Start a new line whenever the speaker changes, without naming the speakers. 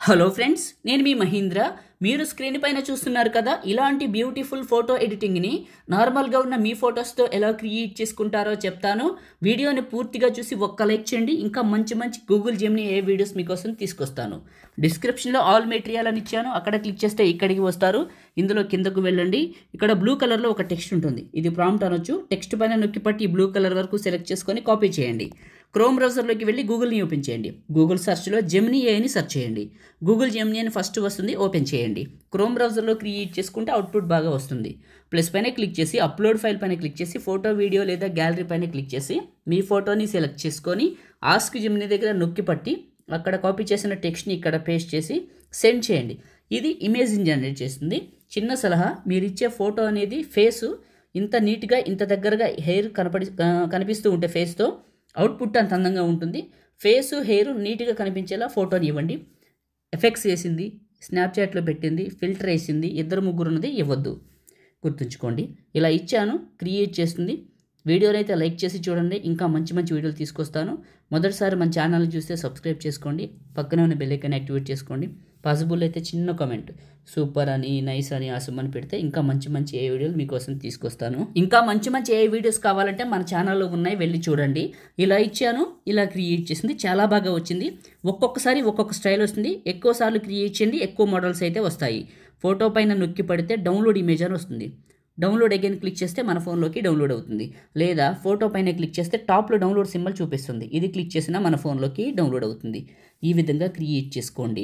Hello friends, నేను మీ మహీంద్ర. మీరు screen పైన చూస్తున్నారు కదా, ఇలాంటి బ్యూటిఫుల్ ఫోటో ఎడిటింగ్ని నార్మల్గా ఉన్న మీ ఫొటోస్తో ఎలా క్రియేట్ చేసుకుంటారో చెప్తాను. వీడియోని పూర్తిగా చూసి ఒక్క లైక్ చేయండి. ఇంకా మంచి మంచి గూగుల్ జెమినీ ఏ వీడియోస్ మీకోసం తీసుకొస్తాను. డిస్క్రిప్షన్లో ఆల్ మెటీరియల్ అని ఇచ్చాను, అక్కడ క్లిక్ చేస్తే ఇక్కడికి వస్తారు. ఇందులో కిందకు వెళ్ళండి. ఇక్కడ బ్లూ కలర్లో ఒక టెక్స్ట్ ఉంటుంది, ఇది ప్రాంప్ట్ అనొచ్చు. టెక్స్ట్ పైన నొక్కి పట్టి ఈ బ్లూ కలర్ వరకు సెలెక్ట్ చేసుకొని కాపీ చేయండి. క్రోమ్ బ్రౌజర్లోకి వెళ్ళి గూగుల్ని ఓపెన్ చేయండి. గూగుల్ సెర్చ్లో జెమినీ ఏని సెర్చ్ చేయండి. గూగుల్ జెమినీ అని ఫస్ట్ వస్తుంది, ఓపెన్ చేయండి. క్రోమ్ బ్రౌజర్లో క్రియేట్ చేసుకుంటే అవుట్పుట్ బాగా వస్తుంది. ప్లస్ పైన క్లిక్ చేసి అప్లోడ్ ఫైల్ పైన క్లిక్ చేసి ఫోటో, వీడియో లేదా గ్యాలరీ పైన క్లిక్ చేసి మీ ఫోటోని సెలెక్ట్ చేసుకొని ఆస్క్ జెమినీ దగ్గర నొక్కి పట్టి అక్కడ కాపీ చేసిన టెక్స్ట్ని ఇక్కడ పేస్ట్ చేసి సెండ్ చేయండి. ఇది ఇమేజ్ని జనరేట్ చేస్తుంది. చిన్న సలహా, మీరు ఇచ్చే ఫోటో అనేది ఫేసు ఇంత నీట్గా ఇంత దగ్గరగా హెయిర్ కనిపిస్తూ ఉంటే ఫేస్తో అవుట్పుట్ అంత అందంగా ఉంటుంది. ఫేసు హెయిర్ నీట్గా కనిపించేలా ఫోటోని ఇవ్వండి. ఎఫెక్ట్స్ వేసింది, స్నాప్చాట్లో పెట్టింది, ఫిల్టర్ వేసింది, ఇద్దరు ముగ్గురు ఉన్నది ఇవ్వద్దు, గుర్తుంచుకోండి. ఇలా ఇచ్చాను, క్రియేట్ చేస్తుంది. వీడియోని అయితే లైక్ చేసి చూడండి, ఇంకా మంచి మంచి వీడియోలు తీసుకొస్తాను. మొదటిసారి మన ఛానల్ని చూస్తే సబ్స్క్రైబ్ చేసుకోండి, పక్కనే ఉన్న బెల్ ఐకాన్ యాక్టివేట్ చేసుకోండి. పాసిబుల్ అయితే చిన్న కామెంట్ సూపర్ అని, నైస్ అని, ఆసమ్ అని పెడితే ఇంకా మంచి మంచి ఏ వీడియోలు మీకోసం తీసుకొస్తాను. ఇంకా మంచి మంచి ఏ వీడియోస్ కావాలంటే మన ఛానల్లో ఉన్నాయి, వెళ్ళి చూడండి. ఇలా ఇచ్చాను, ఇలా క్రియేట్ చేసింది, చాలా బాగా వచ్చింది. ఒక్కొక్కసారి ఒక్కొక్క స్టైల్ వస్తుంది. ఎక్కువ సార్లు క్రియేట్ చేయండి, ఎక్కువ మోడల్స్ అయితే వస్తాయి. ఫోటో పైన నొక్కి పడితే డౌన్లోడ్ ఇమేజ్ అని వస్తుంది. డౌన్లోడ్ అగైన్ క్లిక్ చేస్తే మన ఫోన్లోకి డౌన్లోడ్ అవుతుంది. లేదా ఫోటో పైన క్లిక్ చేస్తే టాప్లో డౌన్లోడ్ సింబల్ చూపిస్తుంది, ఇది క్లిక్ చేసినా మన ఫోన్లోకి డౌన్లోడ్ అవుతుంది. ఈ విధంగా క్రియేట్ చేసుకోండి.